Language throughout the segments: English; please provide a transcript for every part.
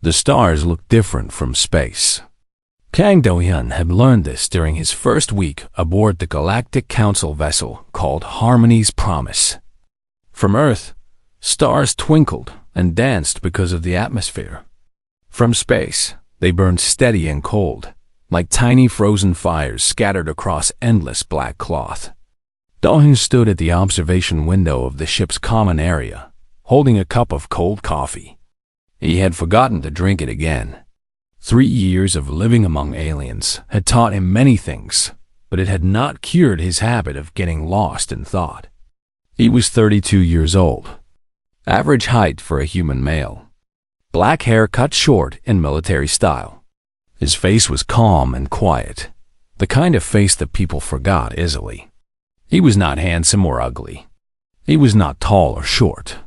The stars looked different from space. Kang Do-hyun had learned this during his first week aboard the Galactic Council vessel called Harmony's Promise. From Earth, stars twinkled and danced because of the atmosphere. From space, they burned steady and cold, like tiny frozen fires scattered across endless black cloth. Do-hyun stood at the observation window of the ship's common area, holding a cup of cold coffee. He had forgotten to drink it again. 3 years of living among aliens had taught him many things, but it had not cured his habit of getting lost in thought. He was 32 years old, average height for a human male, black hair cut short in military style. His face was calm and quiet, the kind of face that people forgot easily. He was not handsome or ugly. He was not tall or short.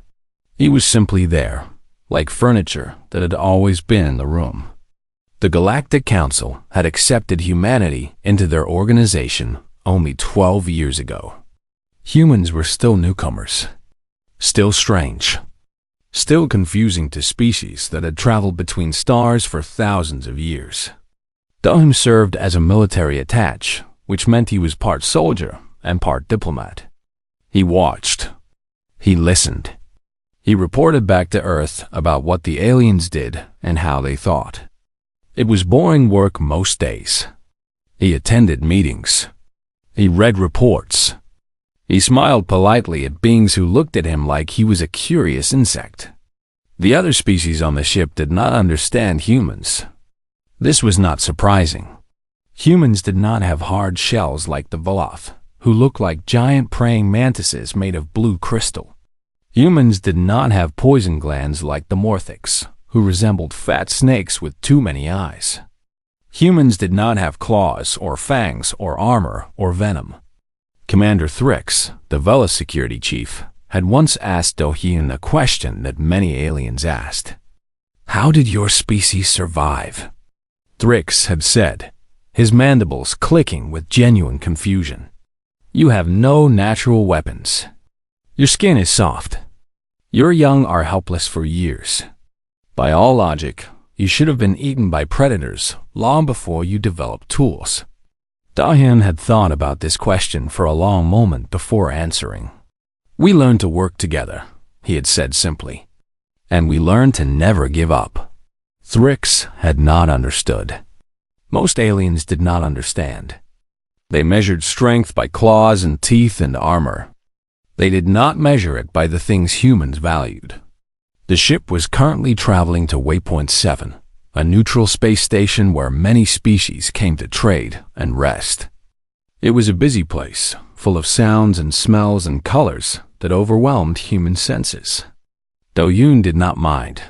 He was simply there, like furniture that had always been in the room. The Galactic Council had accepted humanity into their organization only 12 years ago. Humans were still newcomers, still strange, still confusing to species that had traveled between stars for thousands of years. Do-hyun served as a military attaché, which meant he was part soldier and part diplomat. He watched. He listened. He reported back to Earth about what the aliens did and how they thought. It was boring work most days. He attended meetings. He read reports. He smiled politely at beings who looked at him like he was a curious insect. The other species on the ship did not understand humans. This was not surprising. Humans did not have hard shells like the Veloth, who looked like giant praying mantises made of blue crystal. Humans did not have poison glands like the Morthics, who resembled fat snakes with too many eyes. Humans did not have claws or fangs or armor or venom. Commander Thrix, the Vela security chief, had once asked Do-hyun a question that many aliens asked. "How did your species survive?" Thrix had said, his mandibles clicking with genuine confusion. "You have no natural weapons. Your skin is soft. Your young are helpless for years. By all logic, you should have been eaten by predators long before you developed tools." Do-hyun had thought about this question for a long moment before answering. "We learned to work together," he had said simply. "And we learned to never give up." Thrix had not understood. Most aliens did not understand. They measured strength by claws and teeth and armor. They did not measure it by the things humans valued. The ship was currently traveling to Waypoint 7, a neutral space station where many species came to trade and rest. It was a busy place, full of sounds and smells and colors that overwhelmed human senses. Do-hyun did not mind.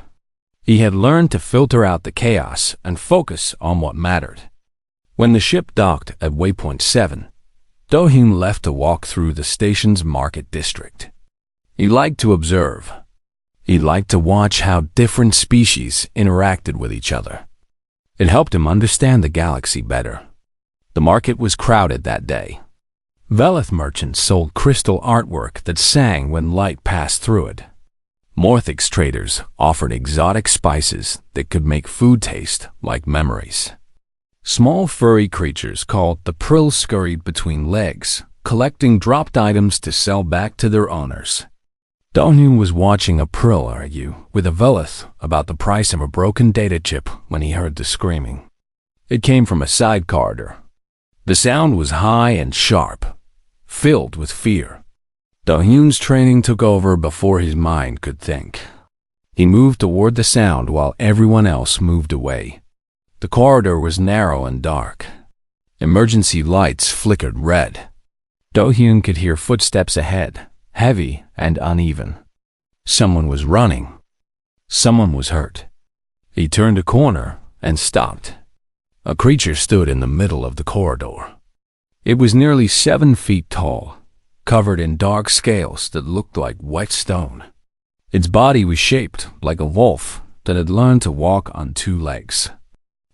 He had learned to filter out the chaos and focus on what mattered. When the ship docked at Waypoint 7, Do-hyun left to walk through the station's market district. He liked to observe. He liked to watch how different species interacted with each other. It helped him understand the galaxy better. The market was crowded that day. Velith merchants sold crystal artwork that sang when light passed through it. Morthix traders offered exotic spices that could make food taste like memories. Small furry creatures called the Prill scurried between legs, collecting dropped items to sell back to their owners. Do-hyun was watching a Prill argue with a Velith about the price of a broken data chip when he heard the screaming. It came from a side corridor. The sound was high and sharp, filled with fear. Do-hyun's training took over before his mind could think. He moved toward the sound while everyone else moved away. The corridor was narrow and dark. Emergency lights flickered red. Do-hyun could hear footsteps ahead, heavy and uneven. Someone was running. Someone was hurt. He turned a corner and stopped. A creature stood in the middle of the corridor. It was nearly 7 feet tall, covered in dark scales that looked like wet stone. Its body was shaped like a wolf that had learned to walk on 2 legs.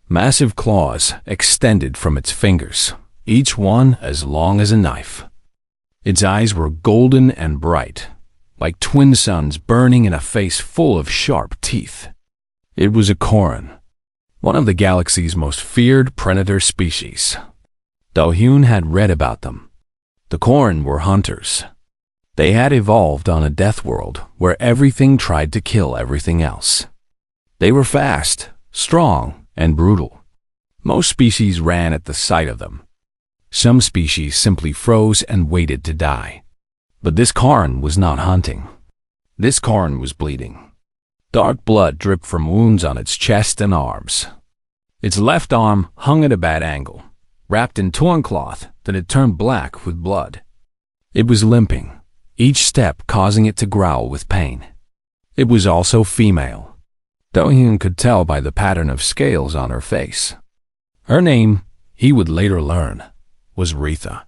Massive claws extended from its fingers, each one as long as a knife. Its eyes were golden and bright, like twin suns burning in a face full of sharp teeth. It was a Koran, one of the galaxy's most feared predator species. Do-hyun had read about them. The Koran were hunters. They had evolved on a death world where everything tried to kill everything else. They were fast, strong, and brutal. Most species ran at the sight of them. Some species simply froze and waited to die. But this Koran was not hunting. This Koran was bleeding. Dark blood dripped from wounds on its chest and arms. Its left arm hung at a bad angle, wrapped in torn cloth that had turned black with blood. It was limping, each step causing it to growl with pain. It was also female. Do-hyun could tell by the pattern of scales on her face. Her name, he would later learn, was Retha.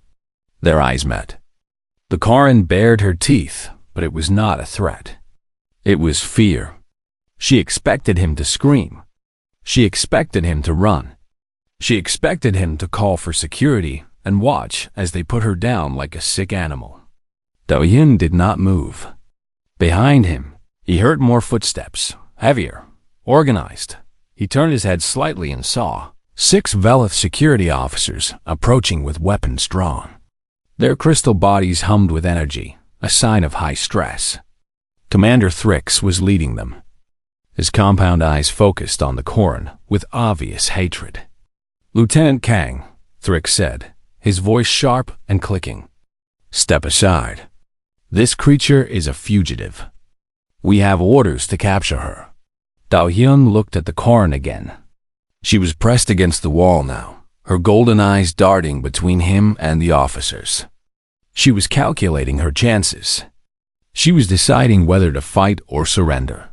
Their eyes met. The Koran bared her teeth, but it was not a threat. It was fear. She expected him to scream. She expected him to run. She expected him to call for security and watch as they put her down like a sick animal. Do-hyun did not move. Behind him, he heard more footsteps, heavier, organized. He turned his head slightly and saw 6 Velith security officers approaching with weapons drawn. Their crystal bodies hummed with energy, a sign of high stress. Commander Thrix was leading them. His compound eyes focused on the Koran with obvious hatred. "Lieutenant Kang," Thrix said, his voice sharp and clicking. "Step aside. This creature is a fugitive. We have orders to capture her." Do-hyun looked at the Koran again. She was pressed against the wall now, her golden eyes darting between him and the officers. She was calculating her chances. She was deciding whether to fight or surrender.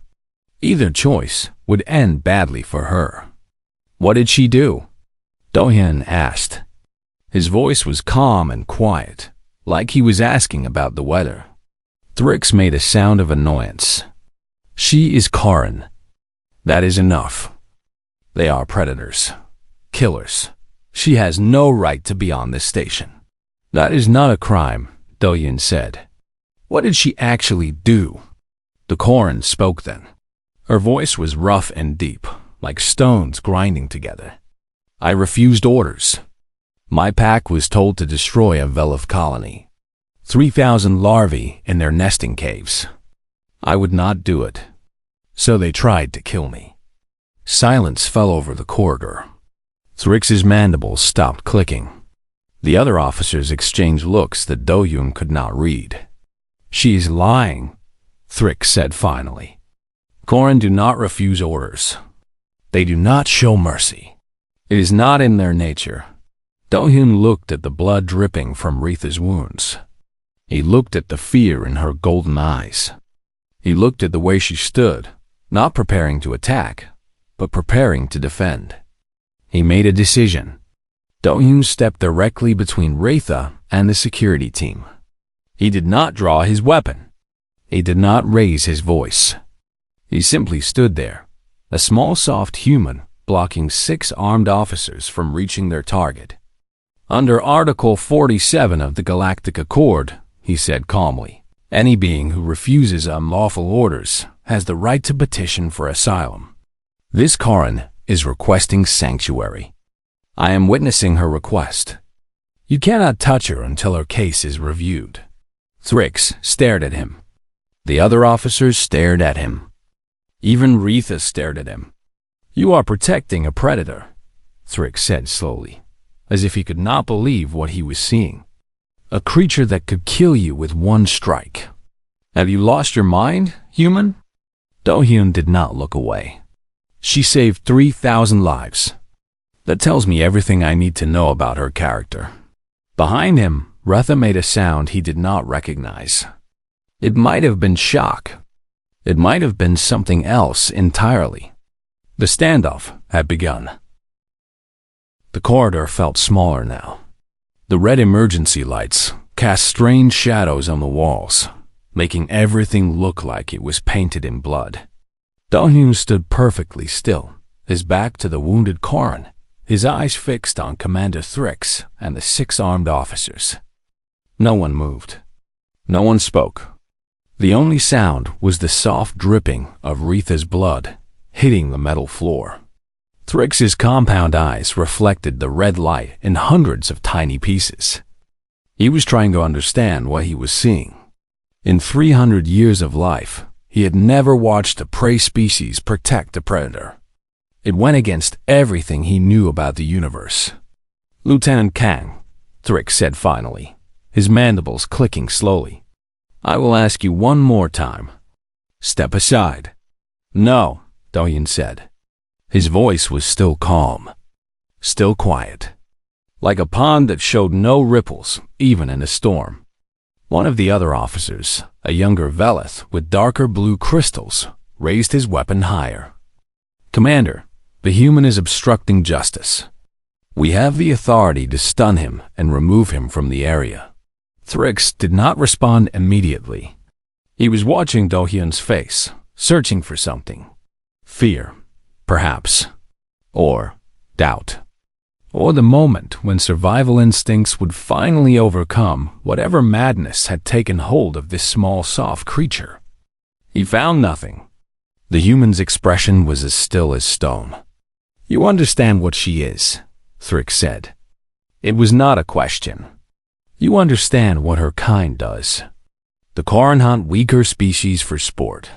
Either choice would end badly for her. "What did she do?" Do-hyun asked. His voice was calm and quiet, like he was asking about the weather. Thrix made a sound of annoyance. "She is Koran. That is enough. They are predators, killers. She has no right to be on this station." "That is not a crime," Do-hyun said. "What did she actually do?" The Koran spoke then. Her voice was rough and deep, like stones grinding together. "I refused orders. My pack was told to destroy a Velith colony. 3,000 larvae in their nesting caves. I would not do it. So they tried to kill me." Silence fell over the corridor. Thrix's mandibles stopped clicking. The other officers exchanged looks that Do-hyun could not read. "She is lying," Thrix said finally. "Koran do not refuse orders. They do not show mercy. It is not in their nature." Do-hyun looked at the blood dripping from Retha's wounds. He looked at the fear in her golden eyes. He looked at the way she stood, not preparing to attack, but preparing to defend. He made a decision. Do-hyun stepped directly between Retha and the security team. He did not draw his weapon. He did not raise his voice. He simply stood there, a small soft human blocking 6 armed officers from reaching their target. "Under Article 47 of the Galactic Accord," he said calmly, "any being who refuses unlawful orders has the right to petition for asylum. This Koran is requesting sanctuary. I am witnessing her request. You cannot touch her until her case is reviewed." Thrix stared at him. The other officers stared at him. Even Retha stared at him. "You are protecting a predator," Thrix said slowly, as if he could not believe what he was seeing. "A creature that could kill you with one strike. Have you lost your mind, human?" Do-hyun did not look away. "She saved 3,000 lives. That tells me everything I need to know about her character." Behind him, Retha made a sound he did not recognize. It might have been shock. It might have been something else entirely. The standoff had begun. The corridor felt smaller now. The red emergency lights cast strange shadows on the walls, making everything look like it was painted in blood. Do-hyun stood perfectly still, his back to the wounded Koran, his eyes fixed on Commander Thrix and the 6 armed officers. No one moved. No one spoke. The only sound was the soft dripping of Retha's blood hitting the metal floor. Thrix's compound eyes reflected the red light in hundreds of tiny pieces. He was trying to understand what he was seeing. In 300 years of life, he had never watched a prey species protect a predator. It went against everything he knew about the universe. "Lieutenant Kang," Thrix said finally, his mandibles clicking slowly. "I will ask you one more time. Step aside." "No," Do-hyun said. His voice was still calm, still quiet, like a pond that showed no ripples, even in a storm. One of the other officers, a younger Velith with darker blue crystals, raised his weapon higher. "Commander, the human is obstructing justice. We have the authority to stun him and remove him from the area." Thrix did not respond immediately. He was watching Do-hyun's face, searching for something. Fear, perhaps, or doubt, or the moment when survival instincts would finally overcome whatever madness had taken hold of this small, soft creature. He found nothing. The human's expression was as still as stone. "You understand what she is," Thrix said. It was not a question. "You understand what her kind does. The Karin hunt weaker species for sport.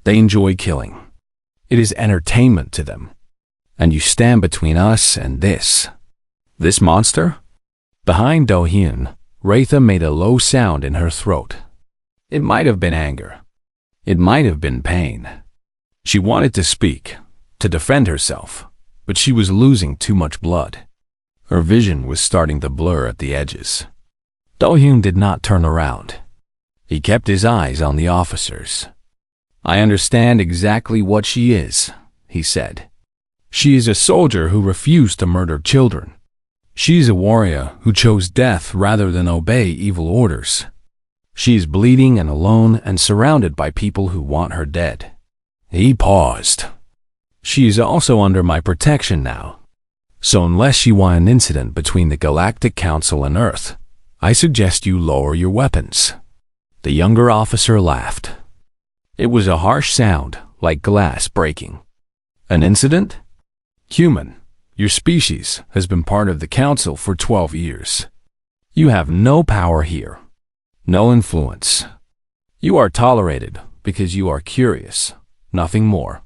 They enjoy killing. It is entertainment to them. And you stand between us and this monster?" Behind Do-hyun, Raitha made a low sound in her throat. It might have been anger. It might have been pain. She wanted to speak, to defend herself, but she was losing too much blood. Her vision was starting to blur at the edges. Do-hyun did not turn around. He kept his eyes on the officers. "I understand exactly what she is," he said. "She is a soldier who refused to murder children. She is a warrior who chose death rather than obey evil orders. She is bleeding and alone and surrounded by people who want her dead." He paused. "She is also under my protection now. So unless you want an incident between the Galactic Council and Earth, I suggest you lower your weapons." The younger officer laughed. It was a harsh sound, like glass breaking. "An incident? Human, your species has been part of the Council for 12 years. You have no power here, no influence. You are tolerated because you are curious, nothing more.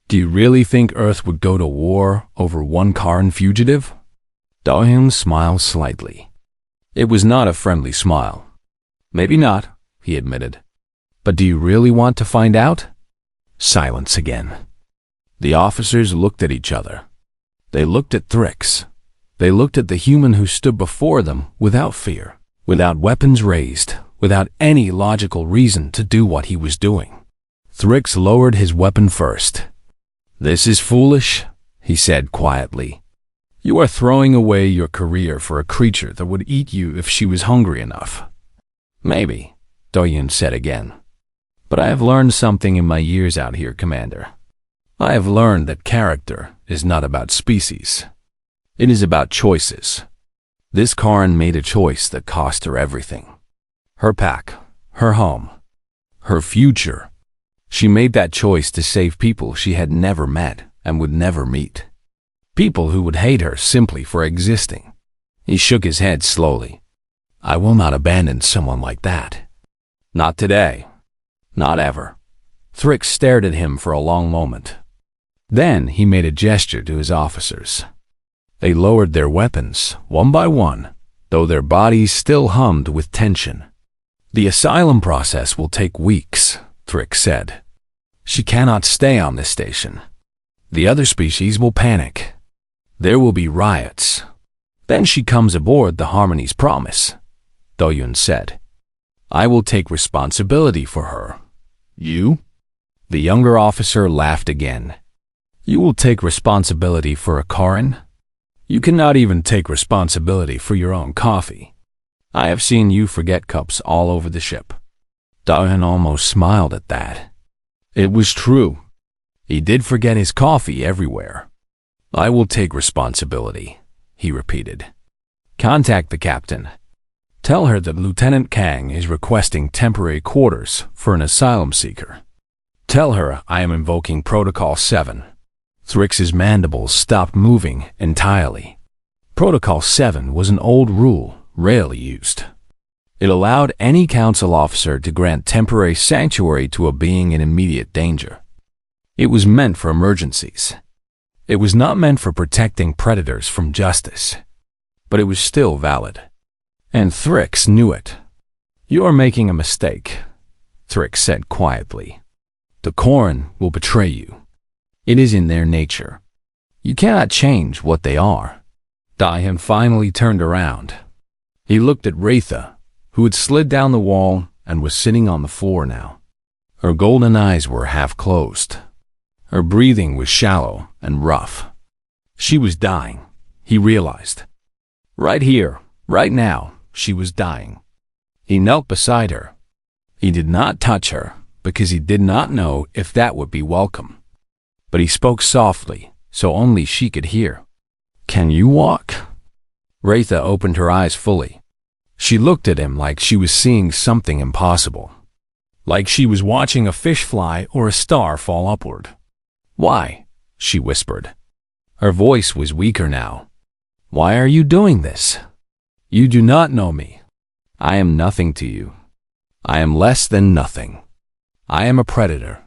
Do you really think Earth would go to war over one Karin fugitive?" Do-hyun smiled slightly. It was not a friendly smile. "Maybe not," he admitted. "But do you really want to find out?" Silence again. The officers looked at each other. They looked at Thrix. They looked at the human who stood before them without fear, without weapons raised, without any logical reason to do what he was doing. Thrix lowered his weapon first. "This is foolish," he said quietly. "You are throwing away your career for a creature that would eat you if she was hungry enough." "Maybe," Do-hyun said again. "But I have learned something in my years out here, Commander. I have learned that character is not about species. It is about choices. This Karin made a choice that cost her everything. Her pack, her home, her future. She made that choice to save people she had never met and would never meet. People who would hate her simply for existing." He shook his head slowly. "I will not abandon someone like that. Not today. Not ever." Thrix stared at him for a long moment. Then he made a gesture to his officers. They lowered their weapons, one by one, though their bodies still hummed with tension. "The asylum process will take weeks," Thrix said. "She cannot stay on this station. The other species will panic. There will be riots. Then she comes aboard the Harmony's Promise," Do-hyun said. "I will take responsibility for her." "You?" The younger officer laughed again. "You will take responsibility for a Karin? You cannot even take responsibility for your own coffee. I have seen you forget cups all over the ship." Do-hyun almost smiled at that. It was true. He did forget his coffee everywhere. "I will take responsibility," he repeated. "Contact the captain. Tell her that Lieutenant Kang is requesting temporary quarters for an asylum seeker. Tell her I am invoking Protocol 7. Thrix's mandibles stopped moving entirely. Protocol 7 was an old rule, rarely used. It allowed any council officer to grant temporary sanctuary to a being in immediate danger. It was meant for emergencies. It was not meant for protecting predators from justice. But it was still valid. And Thrix knew it. "You are making a mistake," Thrix said quietly. "The Corrin will betray you. It is in their nature. You cannot change what they are." Dayan finally turned around. He looked at Raitha, who had slid down the wall and was sitting on the floor now. Her golden eyes were half closed. Her breathing was shallow and rough. She was dying, he realized. Right here, right now, she was dying. He knelt beside her. He did not touch her because he did not know if that would be welcome. But he spoke softly, so only she could hear. "Can you walk?" Raitha opened her eyes fully. She looked at him like she was seeing something impossible. Like she was watching a fish fly or a star fall upward. "Why?" she whispered. Her voice was weaker now. "Why are you doing this? You do not know me. I am nothing to you. I am less than nothing. I am a predator.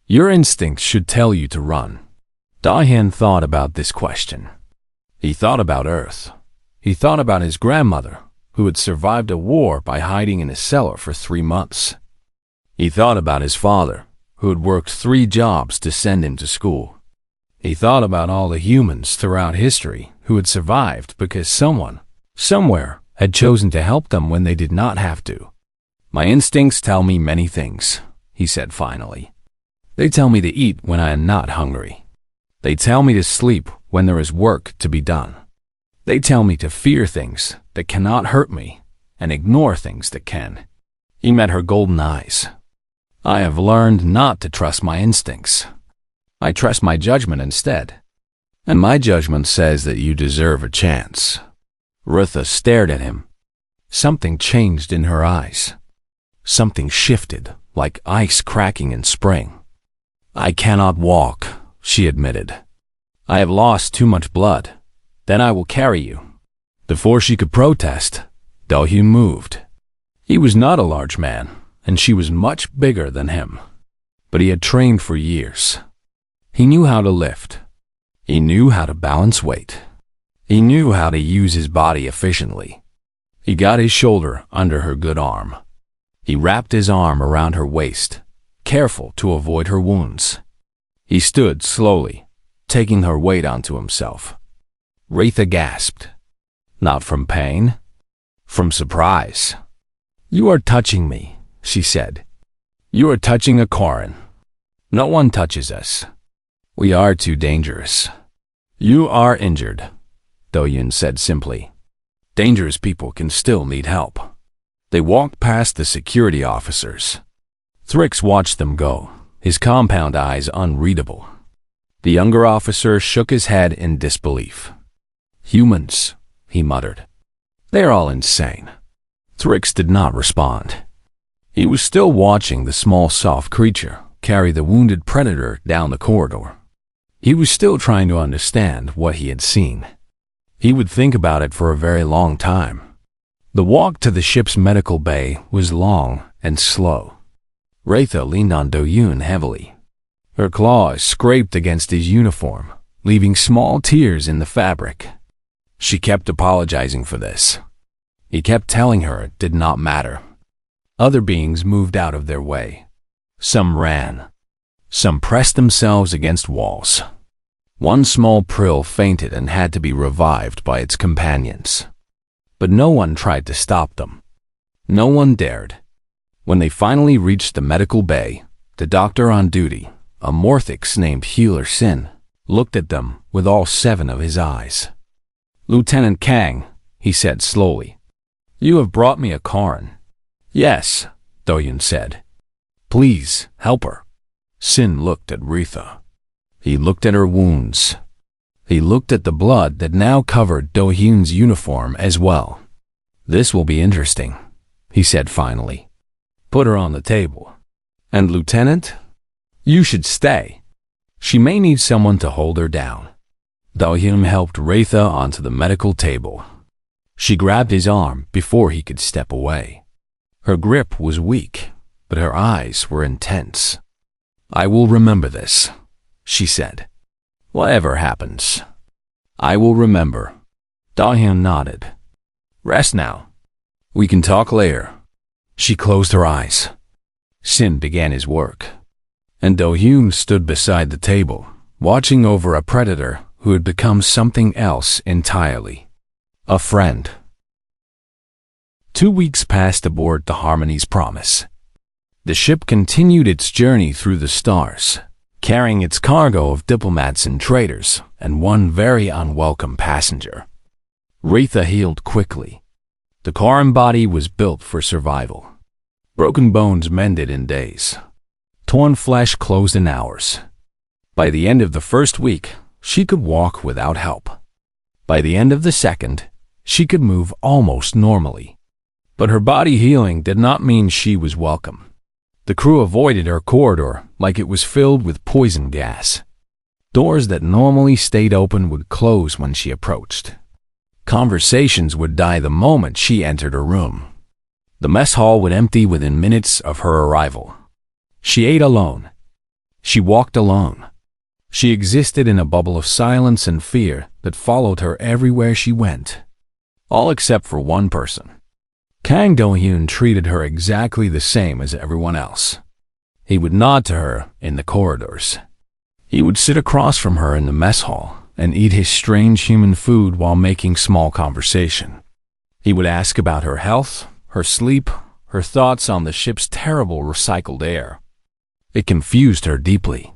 Your instincts should tell you to run." Dayan thought about this question. He thought about Earth. He thought about his grandmother, who had survived a war by hiding in a cellar for 3 months. He thought about his father, who had worked 3 jobs to send him to school. He thought about all the humans throughout history who had survived because someone, somewhere, had chosen to help them when they did not have to. "My instincts tell me many things," he said finally. "They tell me to eat when I am not hungry. They tell me to sleep when there is work to be done. They tell me to fear things that cannot hurt me and ignore things that can." He met her golden eyes. "I have learned not to trust my instincts. I trust my judgment instead. And my judgment says that you deserve a chance." Raitha stared at him. Something changed in her eyes. Something shifted, like ice cracking in spring. "I cannot walk," she admitted. "I have lost too much blood. Then I will carry you." Before she could protest, Dayan moved. He was not a large man, and she was much bigger than him. But he had trained for years. He knew how to lift. He knew how to balance weight. He knew how to use his body efficiently. He got his shoulder under her good arm. He wrapped his arm around her waist, careful to avoid her wounds. He stood slowly, taking her weight onto himself. Raitha gasped. Not from pain, from surprise. "You are touching me," she said. "You are touching a Corrin. No one touches us. We are too dangerous." "You are injured," Dayan said simply. "Dangerous people can still need help." They walked past the security officers. Thrix watched them go, his compound eyes unreadable. The younger officer shook his head in disbelief. "Humans," he muttered. "They're all insane." Thrix did not respond. He was still watching the small soft creature carry the wounded predator down the corridor. He was still trying to understand what he had seen. He would think about it for a very long time. The walk to the ship's medical bay was long and slow. Raitha leaned on Dayan heavily. Her claws scraped against his uniform, leaving small tears in the fabric. She kept apologizing for this. He kept telling her it did not matter. Other beings moved out of their way. Some ran. Some pressed themselves against walls. One small prill fainted and had to be revived by its companions. But no one tried to stop them. No one dared. When they finally reached the medical bay, the doctor on duty, a Morthix named Healer Sin, looked at them with all 7 of his eyes. "Lieutenant Kang," he said slowly, "you have brought me a Corrin." "Yes," Dayan said. "Please, help her." Sin looked at Raitha. He looked at her wounds. He looked at the blood that now covered Dayan's uniform as well. "This will be interesting," he said finally. "Put her on the table." "And Lieutenant?" You should stay. She may need someone to hold her down. Do-hyun helped Raitha onto the medical table. She grabbed his arm before he could step away. Her grip was weak, but her eyes were intense. I will remember this, she said. Whatever happens, I will remember. Do-hyun nodded. Rest now. We can talk later. She closed her eyes. Sin began his work, and Do-hyun stood beside the table, watching over a predator who had become something else entirely. A friend. 2 weeks passed aboard the Harmony's Promise. The ship continued its journey through the stars, carrying its cargo of diplomats and traders, and one very unwelcome passenger. Raitha healed quickly. The Karan body was built for survival. Broken bones mended in days. Torn flesh closed in hours. By the end of the first week, she could walk without help. By the end of the second, she could move almost normally. But her body healing did not mean she was welcome. The crew avoided her corridor like it was filled with poison gas. Doors that normally stayed open would close when she approached. Conversations would die the moment she entered her room. The mess hall would empty within minutes of her arrival. She ate alone. She walked alone. She existed in a bubble of silence and fear that followed her everywhere she went. All except for one person. Kang Do-hyun treated her exactly the same as everyone else. He would nod to her in the corridors. He would sit across from her in the mess hall and eat his strange human food while making small conversation. He would ask about her health, her sleep, her thoughts on the ship's terrible recycled air. It confused her deeply.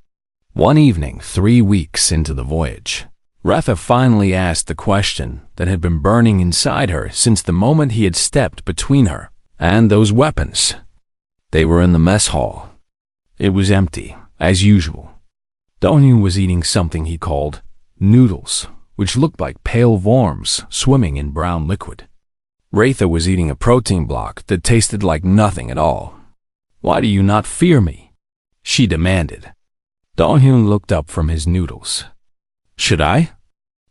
One evening, 3 weeks into the voyage, Raitha finally asked the question that had been burning inside her since the moment he had stepped between her and those weapons. They were in the mess hall. It was empty, as usual. Do-hyun was eating something he called noodles, which looked like pale worms swimming in brown liquid. Raitha was eating a protein block that tasted like nothing at all. Why do you not fear me? She demanded. Do-hyun looked up from his noodles. Should I?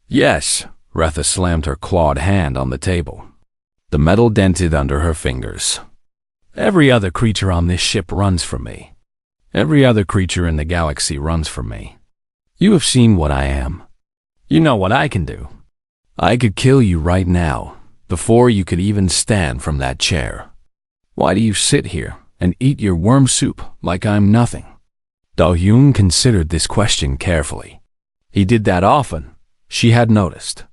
Yes. Raitha slammed her clawed hand on the table. The metal dented under her fingers. Every other creature on this ship runs from me. Every other creature in the galaxy runs from me. You have seen what I am. You know what I can do. I could kill you right now, before you could even stand from that chair. Why do you sit here and eat your worm soup like I'm nothing? Do-hyun considered this question carefully. He did that often, she had noticed.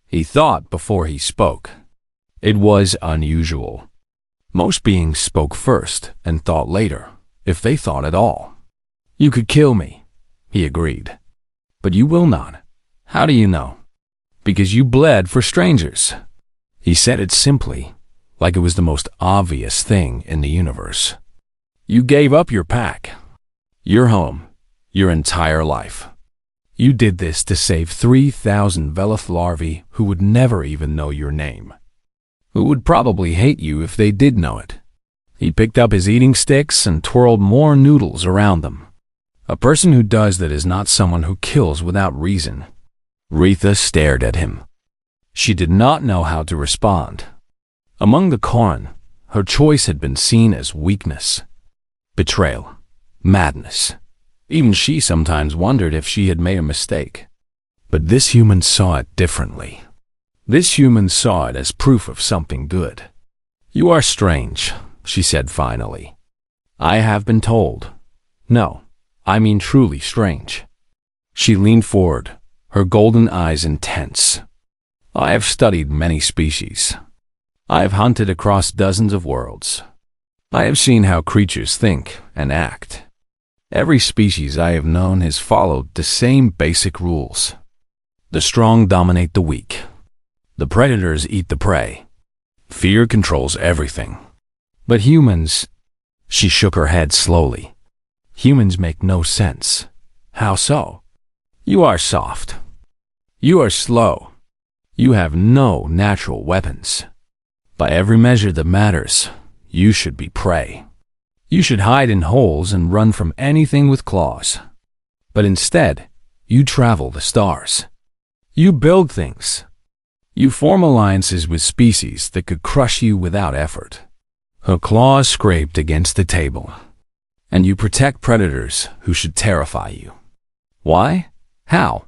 He thought before he spoke. It was unusual. Most beings spoke first and thought later, if they thought at all. You could kill me, he agreed. But you will not. How do you know? Because you bled for strangers. He said it simply, like it was the most obvious thing in the universe. You gave up your pack, your home, your entire life. You did this to save 3,000 Velith larvae who would never even know your name. Who would probably hate you if they did know it. He picked up his eating sticks and twirled more noodles around them. A person who does that is not someone who kills without reason. Raitha stared at him. She did not know how to respond. Among the Karan, her choice had been seen as weakness, betrayal, madness. Even she sometimes wondered if she had made a mistake. But this human saw it differently. This human saw it as proof of something good. You are strange, she said finally. I have been told. No, I mean truly strange. She leaned forward, her golden eyes intense. I have studied many species. I have hunted across dozens of worlds. I have seen how creatures think and act. Every species I have known has followed the same basic rules. The strong dominate the weak. The predators eat the prey. Fear controls everything. But humans, she shook her head slowly. Humans make no sense. How so? You are soft. You are slow. You have no natural weapons. By every measure that matters, you should be prey. You should hide in holes and run from anything with claws. But instead, you travel the stars. You build things. You form alliances with species that could crush you without effort. Her claws scraped against the table. And you protect predators who should terrify you. Why? How?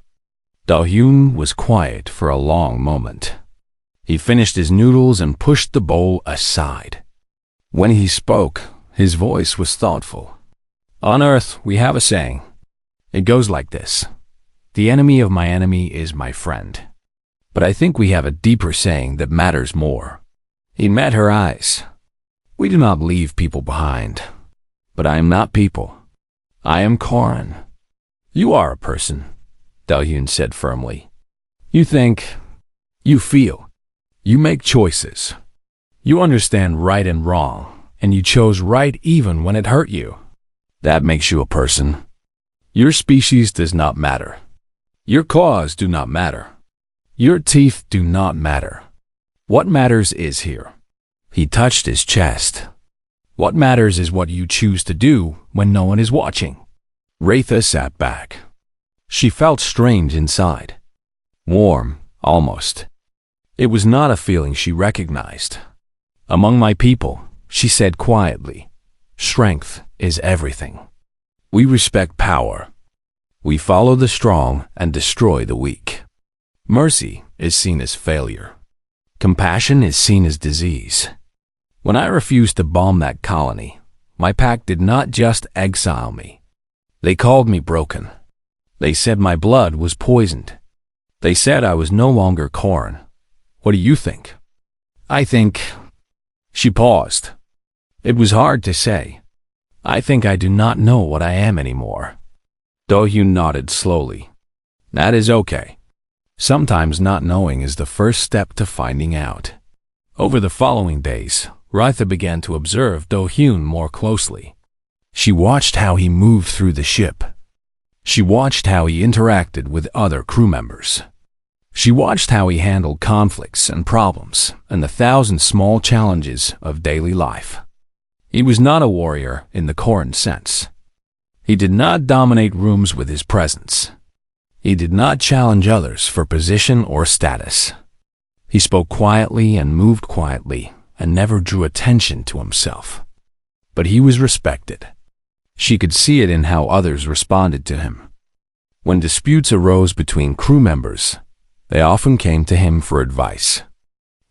Do-hyun was quiet for a long moment. He finished his noodles and pushed the bowl aside. When he spoke, his voice was thoughtful. On Earth, we have a saying. It goes like this. The enemy of my enemy is my friend. But I think we have a deeper saying that matters more. He met her eyes. We do not leave people behind. But I am not people. I am Korin. You are a person, Do-hyun said firmly. You think. You feel. You make choices. You understand right and wrong, and you chose right even when it hurt you. That makes you a person. Your species does not matter. Your claws do not matter. Your teeth do not matter. What matters is here. He touched his chest. What matters is what you choose to do when no one is watching. Raitha sat back. She felt strange inside. Warm, almost. It was not a feeling she recognized. Among my people, she said quietly, strength is everything. We respect power. We follow the strong and destroy the weak. Mercy is seen as failure. Compassion is seen as disease. When I refused to bomb that colony, my pack did not just exile me. They called me broken. They said my blood was poisoned. They said I was no longer Korin. What do you think? I think... She paused. It was hard to say. I think I do not know what I am anymore. Do-hyun nodded slowly. That is okay. Sometimes not knowing is the first step to finding out. Over the following days, Raitha began to observe Do-hyun more closely. She watched how he moved through the ship. She watched how he interacted with other crew members. She watched how he handled conflicts and problems and the thousand small challenges of daily life. He was not a warrior in the Korin sense. He did not dominate rooms with his presence. He did not challenge others for position or status. He spoke quietly and moved quietly and never drew attention to himself. But he was respected. She could see it in how others responded to him. When disputes arose between crew members, they often came to him for advice.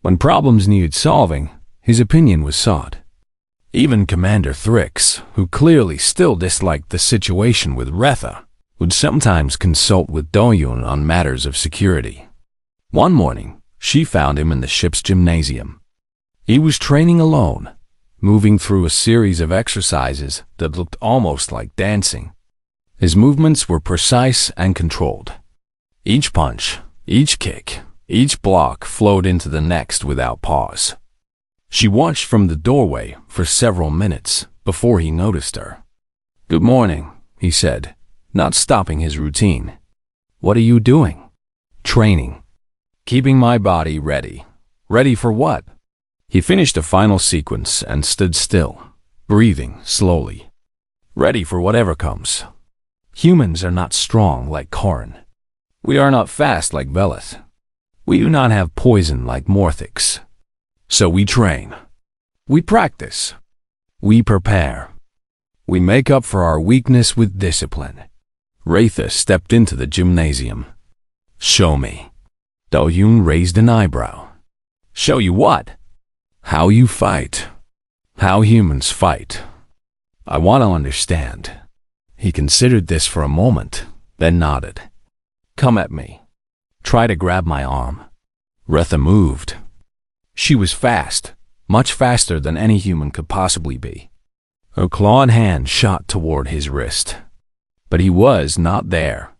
When problems needed solving, his opinion was sought. Even Commander Thrix, who clearly still disliked the situation with Raitha, would sometimes consult with Do-hyun on matters of security. One morning, she found him in the ship's gymnasium. He was training alone, moving through a series of exercises that looked almost like dancing. His movements were precise and controlled. Each punch, each kick, each block flowed into the next without pause. She watched from the doorway for several minutes before he noticed her. "Good morning," he said, not stopping his routine. "What are you doing?" "Training. Keeping my body ready." "Ready for what?" He finished a final sequence and stood still, breathing slowly. "Ready for whatever comes. Humans are not strong like Korin. We are not fast like Velith. We do not have poison like Morthix. So we train. We practice. We prepare. We make up for our weakness with discipline." Raitha stepped into the gymnasium. "Show me." Do-hyun raised an eyebrow. "Show you what?" "How you fight. How humans fight. I want to understand." He considered this for a moment, then nodded. "Come at me. Try to grab my arm." Raitha moved. She was fast, much faster than any human could possibly be. Her clawed hand shot toward his wrist. But he was not there.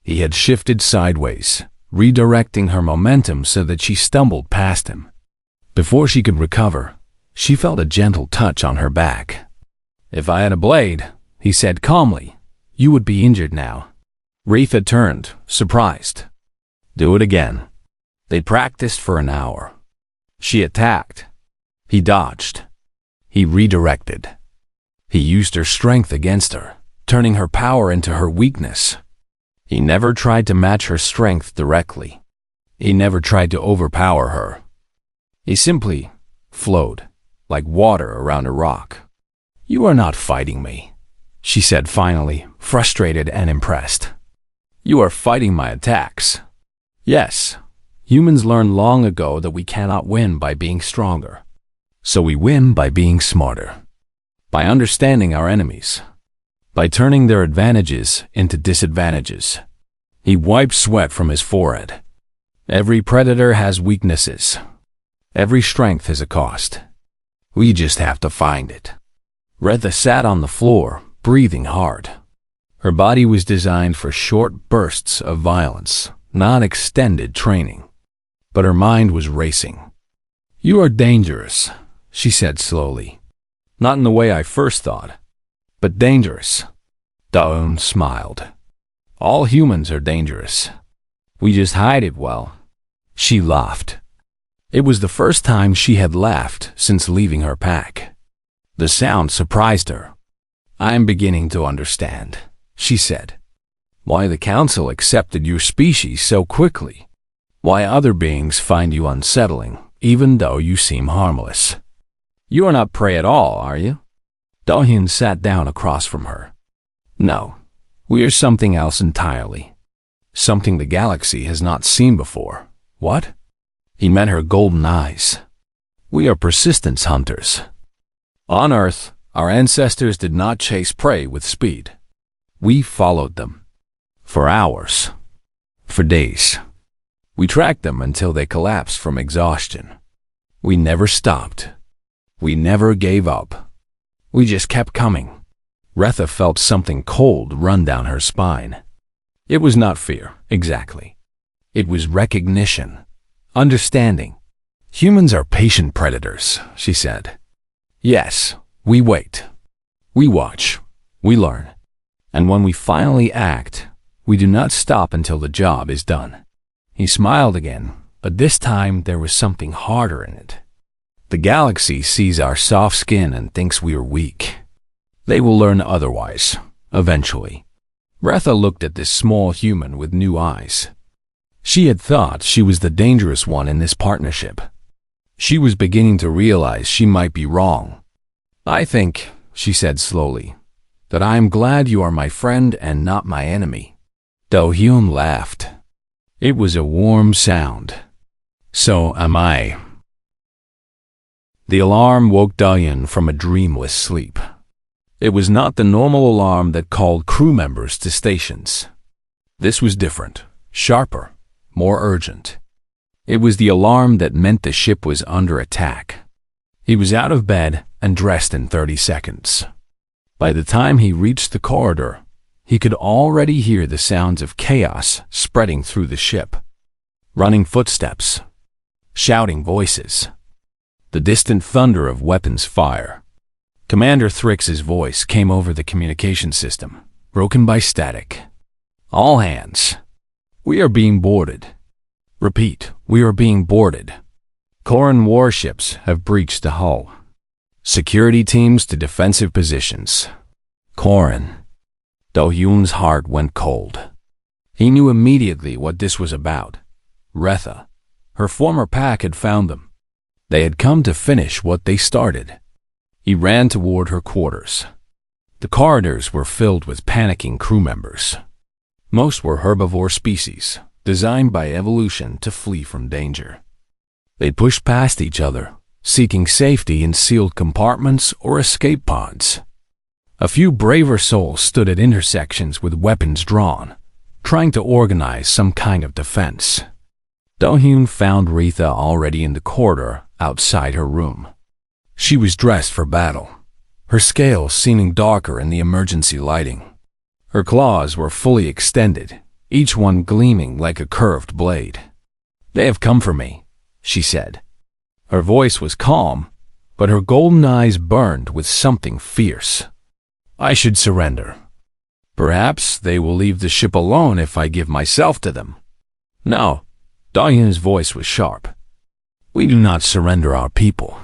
He had shifted sideways, redirecting her momentum so that she stumbled past him. Before she could recover, she felt a gentle touch on her back. "If I had a blade," he said calmly, "you would be injured now." Raitha turned, surprised. "Do it again." They practiced for an hour. She attacked. He dodged. He redirected. He used her strength against her, turning her power into her weakness. He never tried to match her strength directly. He never tried to overpower her. He simply flowed, like water around a rock. "You are not fighting me," she said finally, frustrated and impressed. "You are fighting my attacks." Yes, humans learned long ago that we cannot win by being stronger. So we win by being smarter, by understanding our enemies, by turning their advantages into disadvantages. He wiped sweat from his forehead. Every predator has weaknesses. Every strength has a cost. We just have to find it. Retha sat on the floor, breathing hard. Her body was designed for short bursts of violence, not extended training. But her mind was racing. "You are dangerous," she said slowly. "Not in the way I first thought, but dangerous." Daun smiled. "All humans are dangerous. We just hide it well." She laughed. It was the first time she had laughed since leaving her pack. The sound surprised her. "I am beginning to understand," she said. "Why the Council accepted your species so quickly. Why other beings find you unsettling, even though you seem harmless. You are not prey at all, are you?" Do-hyun sat down across from her. "No, we are something else entirely. Something the galaxy has not seen before." "What?" He met her golden eyes. "We are persistence hunters. On Earth, our ancestors did not chase prey with speed. We followed them. For hours. For days. We tracked them until they collapsed from exhaustion. We never stopped. We never gave up. We just kept coming." Retha felt something cold run down her spine. It was not fear, exactly. It was recognition, understanding. "Humans are patient predators," she said. "Yes, we wait. We watch. We learn. And when we finally act, we do not stop until the job is done." He smiled again, but this time there was something harder in it. "The galaxy sees our soft skin and thinks we are weak. They will learn otherwise, eventually." Retha looked at this small human with new eyes. She had thought she was the dangerous one in this partnership. She was beginning to realize she might be wrong. "I think," she said slowly, "that I am glad you are my friend and not my enemy." Do-hyun laughed. It was a warm sound. "So am I." The alarm woke Do-hyun from a dreamless sleep. It was not the normal alarm that called crew members to stations. This was different, sharper, more urgent. It was the alarm that meant the ship was under attack. He was out of bed and dressed in 30 seconds. By the time he reached the corridor, he could already hear the sounds of chaos spreading through the ship. Running footsteps, shouting voices, the distant thunder of weapons fire. Commander Thrix's voice came over the communication system, broken by static. "All hands. We are being boarded. Repeat, we are being boarded. Koran warships have breached the hull. Security teams to defensive positions." Koran. Do-hyun's heart went cold. He knew immediately what this was about. Retha. Her former pack had found them. They had come to finish what they started. He ran toward her quarters. The corridors were filled with panicking crew members. Most were herbivore species, designed by evolution to flee from danger. They pushed past each other, seeking safety in sealed compartments or escape pods. A few braver souls stood at intersections with weapons drawn, trying to organize some kind of defense. Do-hyun found Retha already in the corridor outside her room. She was dressed for battle, her scales seeming darker in the emergency lighting. Her claws were fully extended, each one gleaming like a curved blade. "They have come for me," she said. Her voice was calm, but her golden eyes burned with something fierce. "I should surrender. Perhaps they will leave the ship alone if I give myself to them." "No," Do-hyun's voice was sharp. "We do not surrender our people.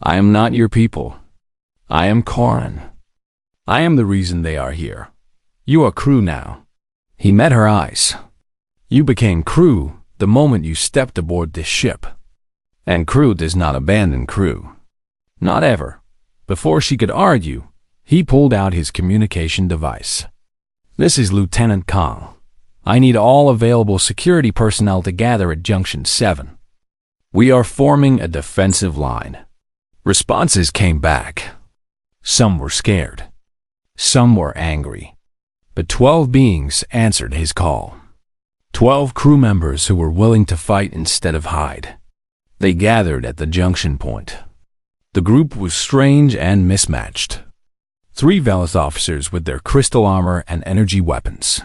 I am not your people. I am Koran. I am the reason they are here. You are crew now." He met her eyes. "You became crew the moment you stepped aboard this ship. And crew does not abandon crew. Not ever." Before she could argue, he pulled out his communication device. "This is Lieutenant Kong. I need all available security personnel to gather at Junction 7. We are forming a defensive line." Responses came back. Some were scared. Some were angry. But 12 beings answered his call. 12 crew members who were willing to fight instead of hide. They gathered at the junction point. The group was strange and mismatched. 3 Velith officers with their crystal armor and energy weapons.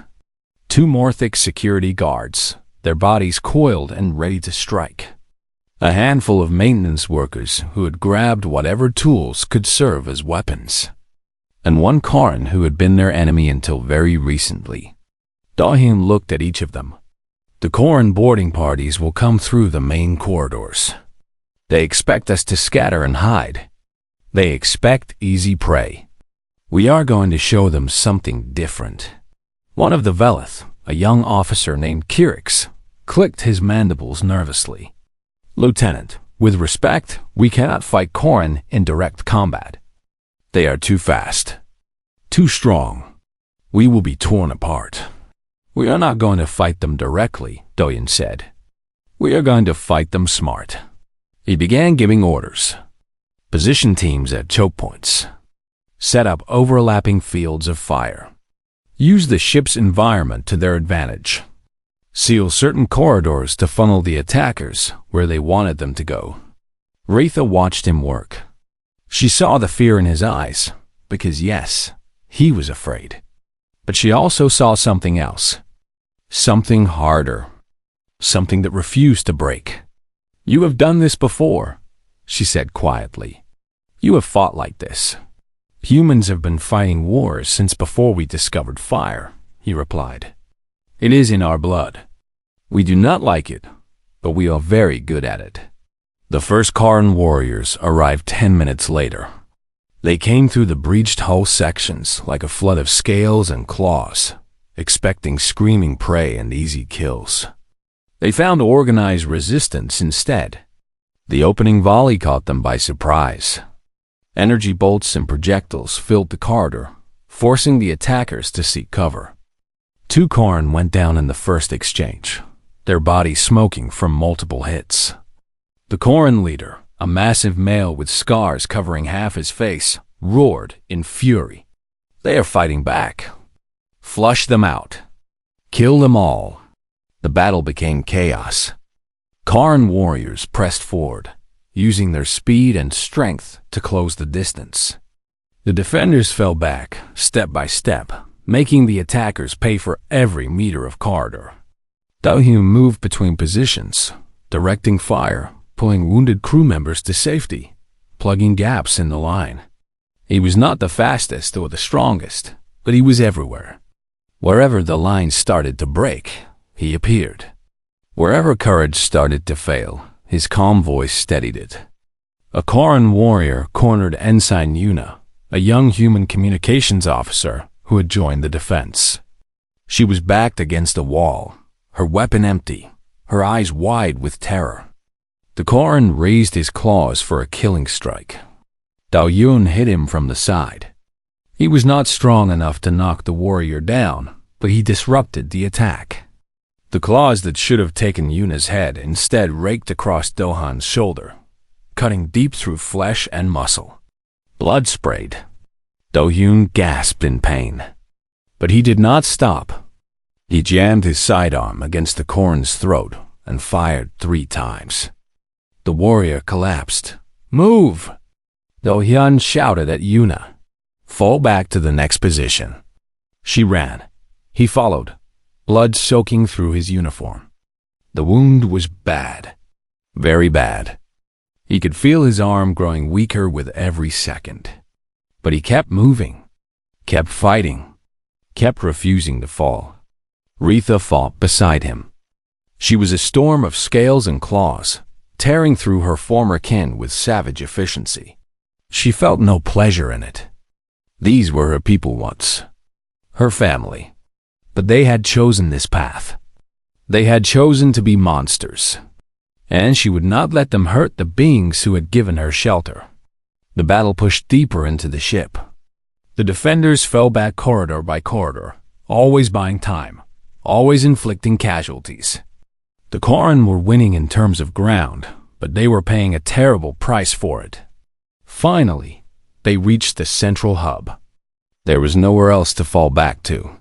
2 Morthic security guards, their bodies coiled and ready to strike. A handful of maintenance workers who had grabbed whatever tools could serve as weapons. And 1 Karin who had been their enemy until very recently. Dahyun looked at each of them. "The Karin boarding parties will come through the main corridors. They expect us to scatter and hide. They expect easy prey. We are going to show them something different." One of the Velith, a young officer named Kirix, clicked his mandibles nervously. "Lieutenant, with respect, we cannot fight Karin in direct combat. They are too fast, too strong. We will be torn apart." "We are not going to fight them directly," Doyen said. "We are going to fight them smart." He began giving orders. Position teams at choke points. Set up overlapping fields of fire. Use the ship's environment to their advantage. Seal certain corridors to funnel the attackers where they wanted them to go. Retha watched him work. She saw the fear in his eyes, because yes, he was afraid. But she also saw something else. Something harder. Something that refused to break. "You have done this before," she said quietly. "You have fought like this." "Humans have been fighting wars since before we discovered fire," he replied. "It is in our blood. We do not like it, but we are very good at it." The first Karin warriors arrived 10 minutes later. They came through the breached hull sections like a flood of scales and claws, expecting screaming prey and easy kills. They found organized resistance instead. The opening volley caught them by surprise. Energy bolts and projectiles filled the corridor, forcing the attackers to seek cover. 2 Karin went down in the first exchange, their bodies smoking from multiple hits. The Karin leader, a massive male with scars covering half his face, roared in fury. "They are fighting back. Flush them out. Kill them all." The battle became chaos. Karin warriors pressed forward, using their speed and strength to close the distance. The defenders fell back, step by step, making the attackers pay for every meter of corridor. Dahyun moved between positions, directing fire, pulling wounded crew members to safety, plugging gaps in the line. He was not the fastest or the strongest, but he was everywhere. Wherever the line started to break, he appeared. Wherever courage started to fail, his calm voice steadied it. A Karin warrior cornered Ensign Yuna, a young human communications officer who had joined the defense. She was backed against a wall, her weapon empty, her eyes wide with terror. The Karin raised his claws for a killing strike. Dahyun hit him from the side. He was not strong enough to knock the warrior down, but he disrupted the attack. The claws that should have taken Yuna's head instead raked across Dohan's shoulder, cutting deep through flesh and muscle. Blood sprayed. Dahyun gasped in pain. But he did not stop. He jammed his sidearm against the Karin's throat and fired 3 times. The warrior collapsed. "Move!" Dahyun shouted at Yuna. "Fall back to the next position." She ran. He followed, blood soaking through his uniform. The wound was bad. Very bad. He could feel his arm growing weaker with every second. But he kept moving, kept fighting, kept refusing to fall. Retha fought beside him. She was a storm of scales and claws, tearing through her former kin with savage efficiency. She felt no pleasure in it. These were her people once, her family. But they had chosen this path. They had chosen to be monsters, and she would not let them hurt the beings who had given her shelter. The battle pushed deeper into the ship. The defenders fell back corridor by corridor, always buying time, always inflicting casualties. The Corran were winning in terms of ground, but they were paying a terrible price for it. Finally, they reached the central hub. There was nowhere else to fall back to.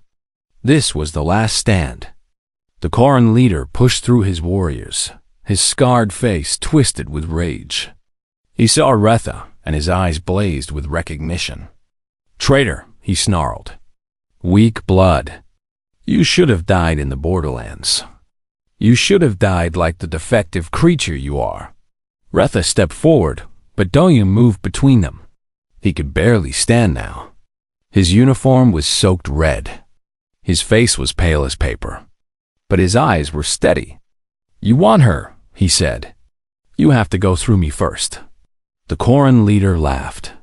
This was the last stand. The Corran leader pushed through his warriors, his scarred face twisted with rage. He saw Retha, and his eyes blazed with recognition. "Traitor," he snarled. "Weak blood. You should have died in the borderlands. You should have died like the defective creature you are." Retha stepped forward, but Doyun moved between them. He could barely stand now. His uniform was soaked red. His face was pale as paper, but his eyes were steady. "You want her," he said. "You have to go through me first." The Corran leader laughed.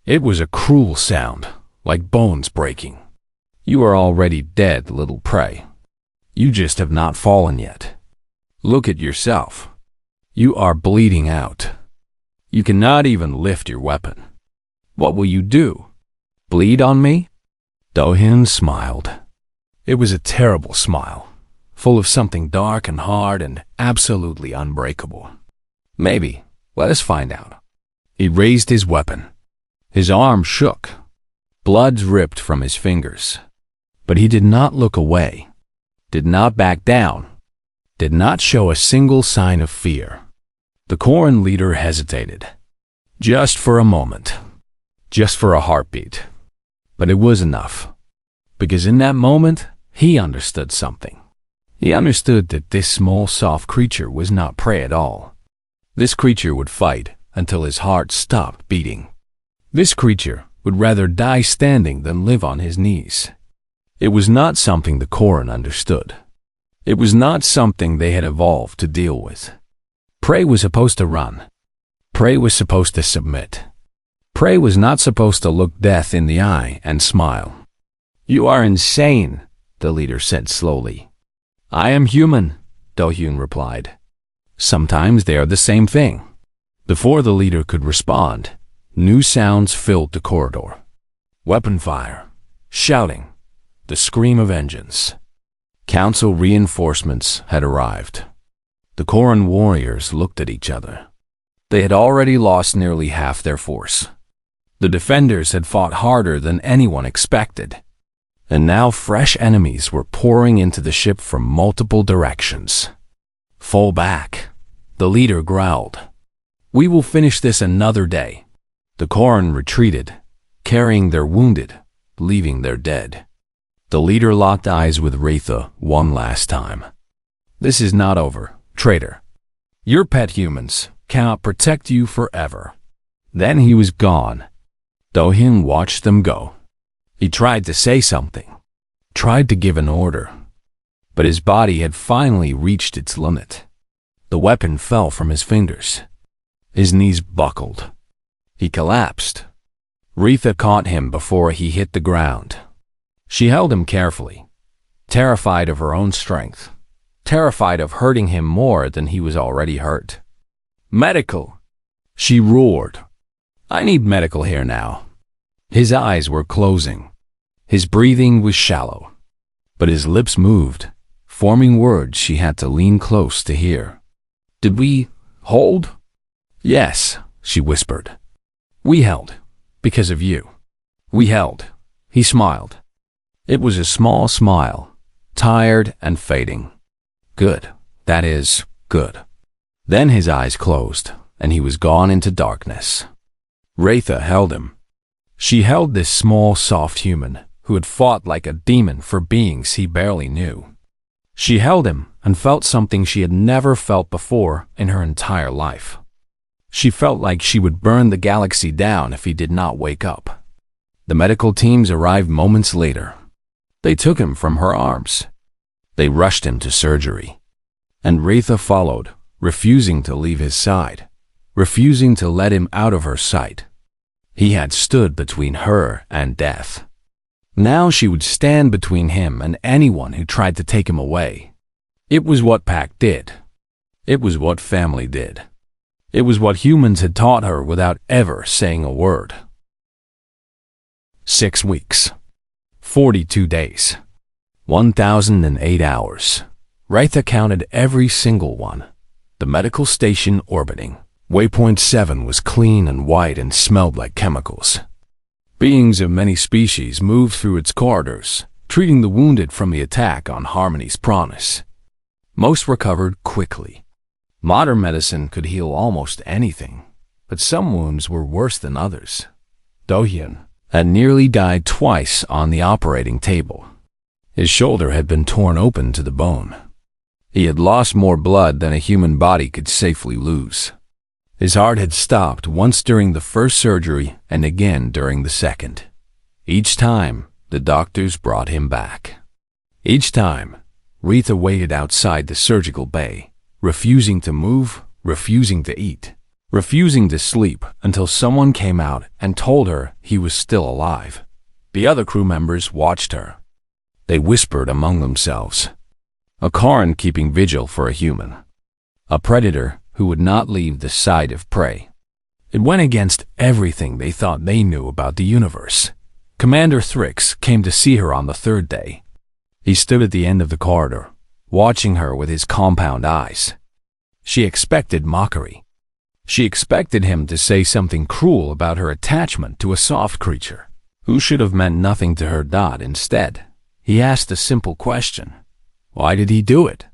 It was a cruel sound, like bones breaking. "You are already dead, little prey. You just have not fallen yet. Look at yourself. You are bleeding out. You cannot even lift your weapon. What will you do? Bleed on me?" Dohyun smiled. It was a terrible smile, full of something dark and hard and absolutely unbreakable. "Maybe. Let us find out." He raised his weapon. His arm shook. Blood dripped from his fingers. But he did not look away, did not back down, did not show a single sign of fear. The Corran leader hesitated. Just for a moment. Just for a heartbeat. But it was enough. Because in that moment, he understood something. He understood that this small, soft creature was not prey at all. This creature would fight until his heart stopped beating. This creature would rather die standing than live on his knees. It was not something the Corran understood. It was not something they had evolved to deal with. Prey was supposed to run. Prey was supposed to submit. Prey was not supposed to look death in the eye and smile. "You are insane," the leader said slowly. "I am human," Dohyun replied. "Sometimes they are the same thing." Before the leader could respond, new sounds filled the corridor. Weapon fire, shouting, the scream of engines. Council reinforcements had arrived. The Corran warriors looked at each other. They had already lost nearly half their force. The defenders had fought harder than anyone expected. And now fresh enemies were pouring into the ship from multiple directions. "Fall back," the leader growled. "We will finish this another day." The Corran retreated, carrying their wounded, leaving their dead. The leader locked eyes with Retha one last time. "This is not over, traitor. Your pet humans cannot protect you forever." Then he was gone. Dohyun watched them go. He tried to say something, tried to give an order, but his body had finally reached its limit. The weapon fell from his fingers. His knees buckled. He collapsed. Retha caught him before he hit the ground. She held him carefully, terrified of her own strength, terrified of hurting him more than he was already hurt. "Medical!" she roared. "I need medical here now." His eyes were closing. His breathing was shallow. But his lips moved, forming words she had to lean close to hear. "Did we hold?" "Yes," she whispered. "We held, because of you. We held." He smiled. It was a small smile, tired and fading. "Good. That is, good." Then his eyes closed, and he was gone into darkness. Retha held him. She held this small, soft human who had fought like a demon for beings he barely knew. She held him and felt something she had never felt before in her entire life. She felt like she would burn the galaxy down if he did not wake up. The medical teams arrived moments later. They took him from her arms. They rushed him to surgery. And Retha followed, refusing to leave his side, refusing to let him out of her sight. He had stood between her and death. Now she would stand between him and anyone who tried to take him away. It was what pack did. It was what family did. It was what humans had taught her without ever saying a word. 6 weeks. 42 days. 1,008 hours. Raitha counted every single one. The medical station orbiting. Waypoint 7 was clean and white and smelled like chemicals. Beings of many species moved through its corridors, treating the wounded from the attack on Harmony's promise. Most recovered quickly. Modern medicine could heal almost anything, but some wounds were worse than others. Do-hyun had nearly died twice on the operating table. His shoulder had been torn open to the bone. He had lost more blood than a human body could safely lose. His heart had stopped once during the first surgery and again during the second. Each time, the doctors brought him back. Each time, Rita waited outside the surgical bay, refusing to move, refusing to eat, refusing to sleep until someone came out and told her he was still alive. The other crew members watched her. They whispered among themselves. A Karan keeping vigil for a human. A predator who would not leave the side of prey. It went against everything they thought they knew about the universe. Commander Thrix came to see her on the third day. He stood at the end of the corridor, watching her with his compound eyes. She expected mockery. She expected him to say something cruel about her attachment to a soft creature, who should have meant nothing to her. Instead, he asked a simple question. Why did he do it?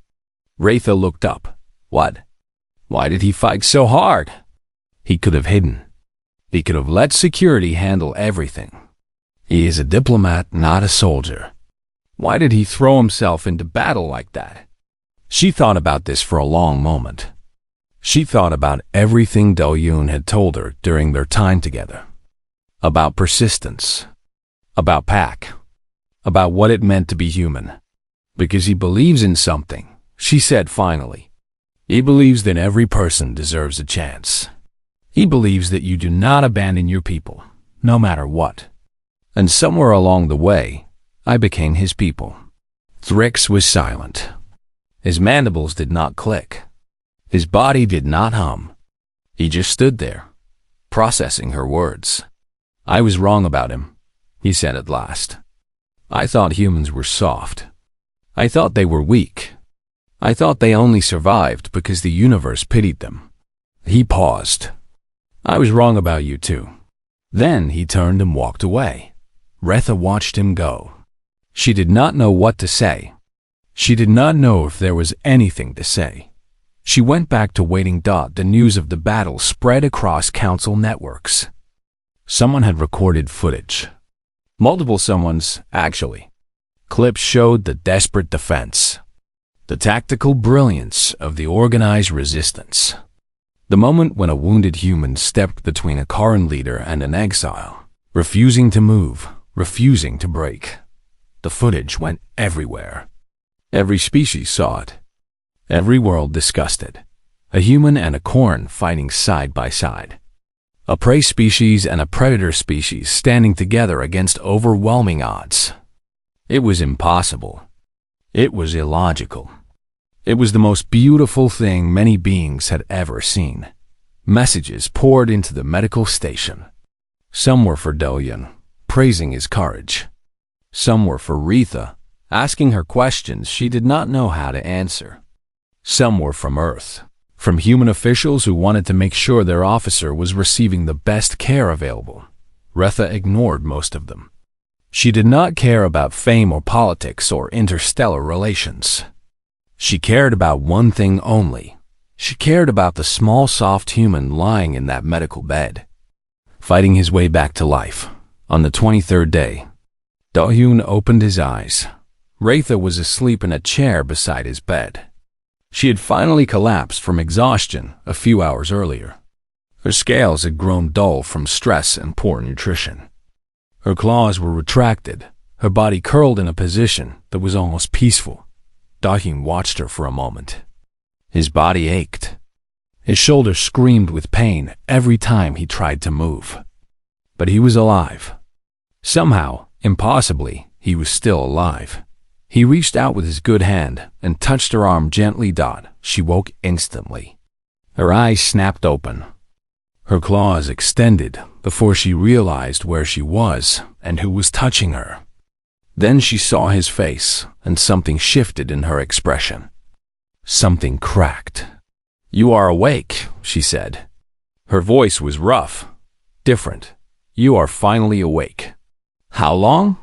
Raitha looked up. What? Why did he fight so hard? He could have hidden. He could have let security handle everything. He is a diplomat, not a soldier. Why did he throw himself into battle like that? She thought about this for a long moment. She thought about everything Do-hyun had told her during their time together. About persistence. About pack. About what it meant to be human. Because he believes in something, she said finally. He believes that every person deserves a chance. He believes that you do not abandon your people, no matter what. And somewhere along the way, I became his people. Thrix was silent. His mandibles did not click. His body did not hum. He just stood there, processing her words. I was wrong about him, he said at last. I thought humans were soft. I thought they were weak. I thought they only survived because the universe pitied them. He paused. I was wrong about you too. Then he turned and walked away. Retha watched him go. She did not know what to say. She did not know if there was anything to say. She went back to waiting. The news of the battle spread across council networks. Someone had recorded footage. Multiple someones, actually. Clips showed the desperate defense. The tactical brilliance of the organized resistance. The moment when a wounded human stepped between a Karan leader and an exile, refusing to move, refusing to break. The footage went everywhere. Every species saw it. Every world discussed it. A human and a Karan fighting side by side. A prey species and a predator species standing together against overwhelming odds. It was impossible. It was illogical. It was the most beautiful thing many beings had ever seen. Messages poured into the medical station. Some were for Do-hyun, praising his courage. Some were for Rita, asking her questions she did not know how to answer. Some were from Earth, from human officials who wanted to make sure their officer was receiving the best care available. Retha ignored most of them. She did not care about fame or politics or interstellar relations. She cared about one thing only. She cared about the small, soft human lying in that medical bed, fighting his way back to life. On the 23rd day, Do-hyun opened his eyes. Raitha was asleep in a chair beside his bed. She had finally collapsed from exhaustion a few hours earlier. Her scales had grown dull from stress and poor nutrition. Her claws were retracted, her body curled in a position that was almost peaceful. Do-hyun watched her for a moment. His body ached. His shoulder screamed with pain every time he tried to move. But he was alive. Somehow, impossibly, he was still alive. He reached out with his good hand and touched her arm gently. She woke instantly. Her eyes snapped open. Her claws extended before she realized where she was and who was touching her. Then she saw his face, and something shifted in her expression. Something cracked. "You are awake," she said. Her voice was rough, different. "You are finally awake." "How long?"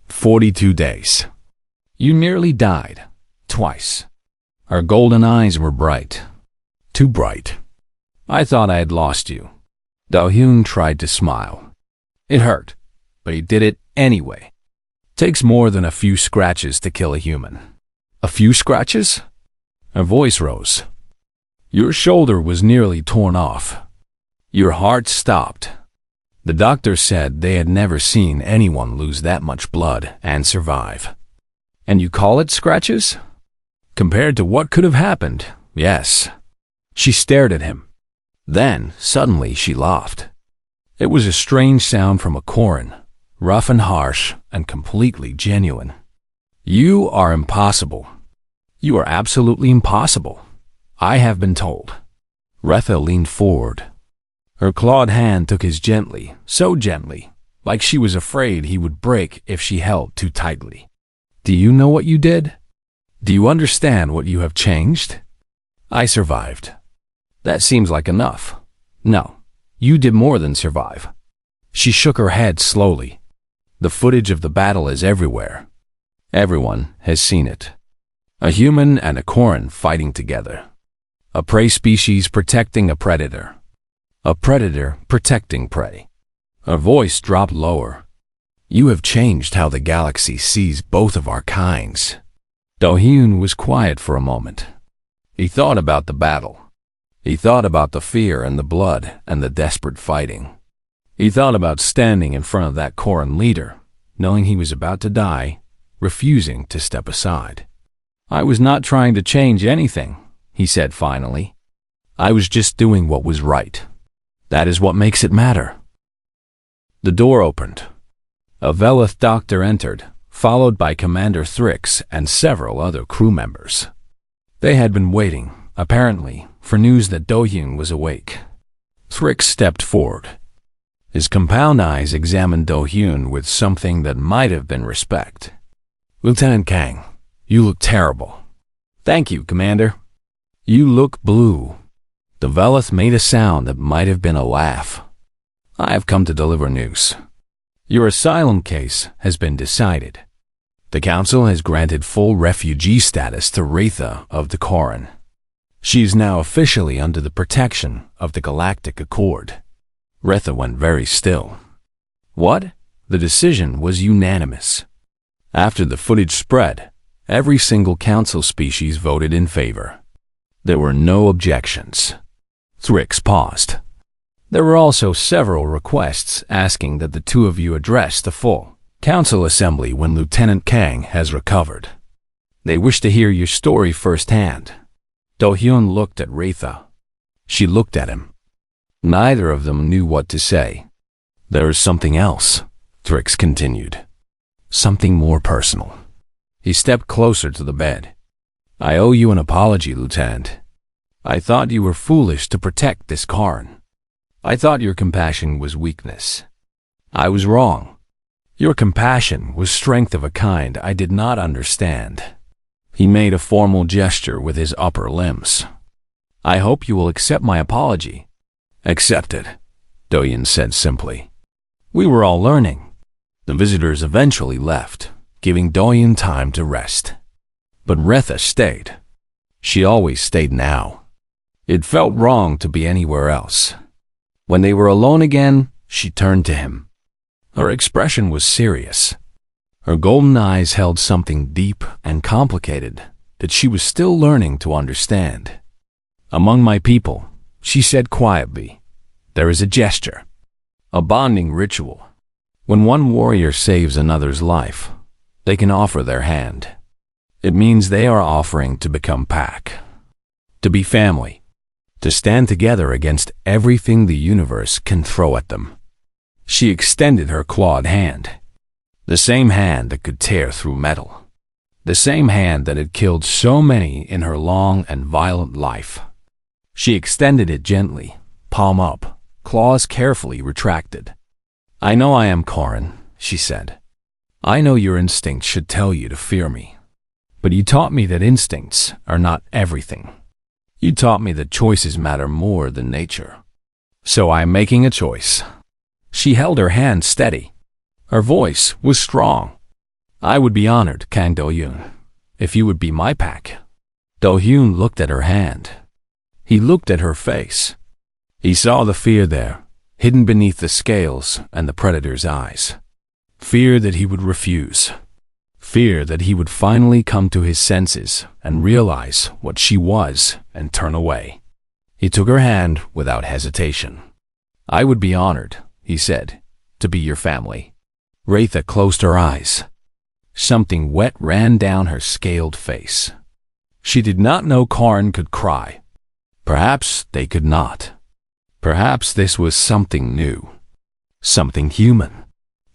42 days. "You nearly died. Twice." Her golden eyes were bright. Too bright. "I thought I had lost you." Do-hyun tried to smile. It hurt, but he did it anyway. Takes more than a few scratches to kill a human. "A few scratches?" Her voice rose. "Your shoulder was nearly torn off. Your heart stopped." The doctor said they had never seen anyone lose that much blood and survive. "And you call it scratches?" "Compared to what could have happened, yes." She stared at him. Then, suddenly, she laughed. It was a strange sound from a Koran, rough and harsh and completely genuine. "You are impossible. You are absolutely impossible. I have been told." Retha leaned forward. Her clawed hand took his gently, so gently, like she was afraid he would break if she held too tightly. "Do you know what you did? Do you understand what you have changed?" "I survived." "That seems like enough." "No, you did more than survive." She shook her head slowly. "The footage of the battle is everywhere. Everyone has seen it. A human and a Koran fighting together. A prey species protecting a predator. A predator protecting prey." Her voice dropped lower. "You have changed how the galaxy sees both of our kinds." Do-hyun was quiet for a moment. He thought about the battle. He thought about the fear and the blood and the desperate fighting. He thought about standing in front of that Koran leader, knowing he was about to die, refusing to step aside. "I was not trying to change anything," he said finally. "I was just doing what was right. That is what makes it matter." The door opened. A Velith doctor entered, followed by Commander Thrix and several other crew members. They had been waiting, apparently, for news that Do-hyun was awake. Thrix stepped forward. His compound eyes examined Do-hyun with something that might have been respect. "Lieutenant Kang, you look terrible." "Thank you, Commander." "You look blue." The Velith made a sound that might have been a laugh. "I have come to deliver news. Your asylum case has been decided. The Council has granted full refugee status to Retha of the Koran. She is now officially under the protection of the Galactic Accord." Retha went very still. "What?" The decision was unanimous. After the footage spread, every single Council species voted in favor. There were no objections. Thrix paused. There were also several requests asking that the two of you address the full Council Assembly when Lieutenant Kang has recovered. They wish to hear your story firsthand. Do-hyun looked at Retha. She looked at him. Neither of them knew what to say. "There is something else," Thrix continued. "Something more personal." He stepped closer to the bed. "I owe you an apology, Lieutenant. I thought you were foolish to protect this Koran. I thought your compassion was weakness. I was wrong. Your compassion was strength of a kind I did not understand." He made a formal gesture with his upper limbs. "I hope you will accept my apology." "Accepted," Do-hyun said simply. "We were all learning." The visitors eventually left, giving Do-hyun time to rest. But Retha stayed. She always stayed now. It felt wrong to be anywhere else. When they were alone again, she turned to him. Her expression was serious. Her golden eyes held something deep and complicated that she was still learning to understand. "Among my people," she said quietly, "there is a gesture, a bonding ritual. When one warrior saves another's life, they can offer their hand. It means they are offering to become pack, to be family, to stand together against everything the universe can throw at them. She extended her clawed hand. The same hand that could tear through metal. The same hand that had killed so many in her long and violent life. She extended it gently, palm up, claws carefully retracted. "I know I am Corin," she said. "I know your instincts should tell you to fear me. But you taught me that instincts are not everything. You taught me that choices matter more than nature. So I am making a choice." She held her hand steady. Her voice was strong. "I would be honored, Kang Do-hyun, if you would be my pack." Do-hyun looked at her hand. He looked at her face. He saw the fear there, hidden beneath the scales and the predator's eyes. Fear that he would refuse. Fear that he would finally come to his senses and realize what she was and turn away. He took her hand without hesitation. "I would be honored," he said, "to be your family." Raitha closed her eyes. Something wet ran down her scaled face. She did not know Corin could cry. Perhaps they could not. Perhaps this was something new. Something human.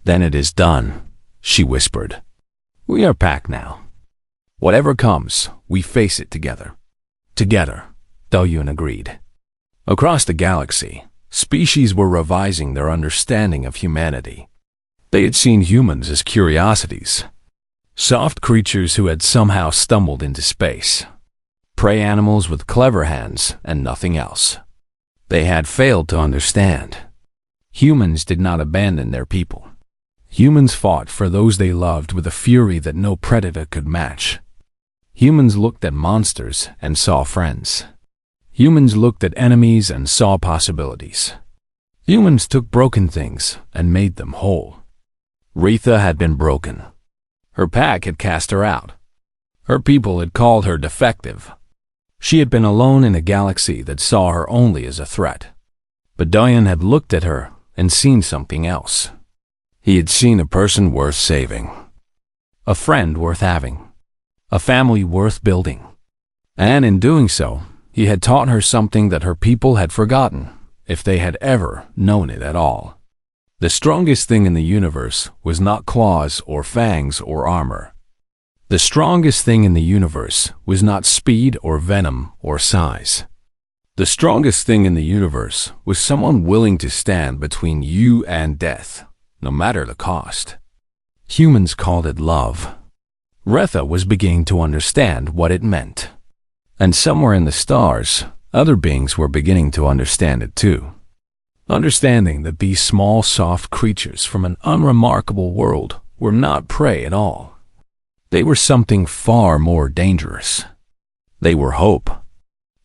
"Then it is done," she whispered. "We are packed now. Whatever comes, we face it together." "Together," Do-hyun agreed. Across the galaxy, species were revising their understanding of humanity. They had seen humans as curiosities. Soft creatures who had somehow stumbled into space. Prey animals with clever hands and nothing else. They had failed to understand. Humans did not abandon their people. Humans fought for those they loved with a fury that no predator could match. Humans looked at monsters and saw friends. Humans looked at enemies and saw possibilities. Humans took broken things and made them whole. Raitha had been broken. Her pack had cast her out. Her people had called her defective. She had been alone in a galaxy that saw her only as a threat. But Do-hyun had looked at her and seen something else. He had seen a person worth saving. A friend worth having. A family worth building. And in doing so, he had taught her something that her people had forgotten, if they had ever known it at all. The strongest thing in the universe was not claws or fangs or armor. The strongest thing in the universe was not speed or venom or size. The strongest thing in the universe was someone willing to stand between you and death, no matter the cost. Humans called it love. Raitha was beginning to understand what it meant. And somewhere in the stars, other beings were beginning to understand it too. Understanding that these small, soft creatures from an unremarkable world were not prey at all. They were something far more dangerous. They were hope.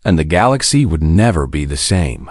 And the galaxy would never be the same.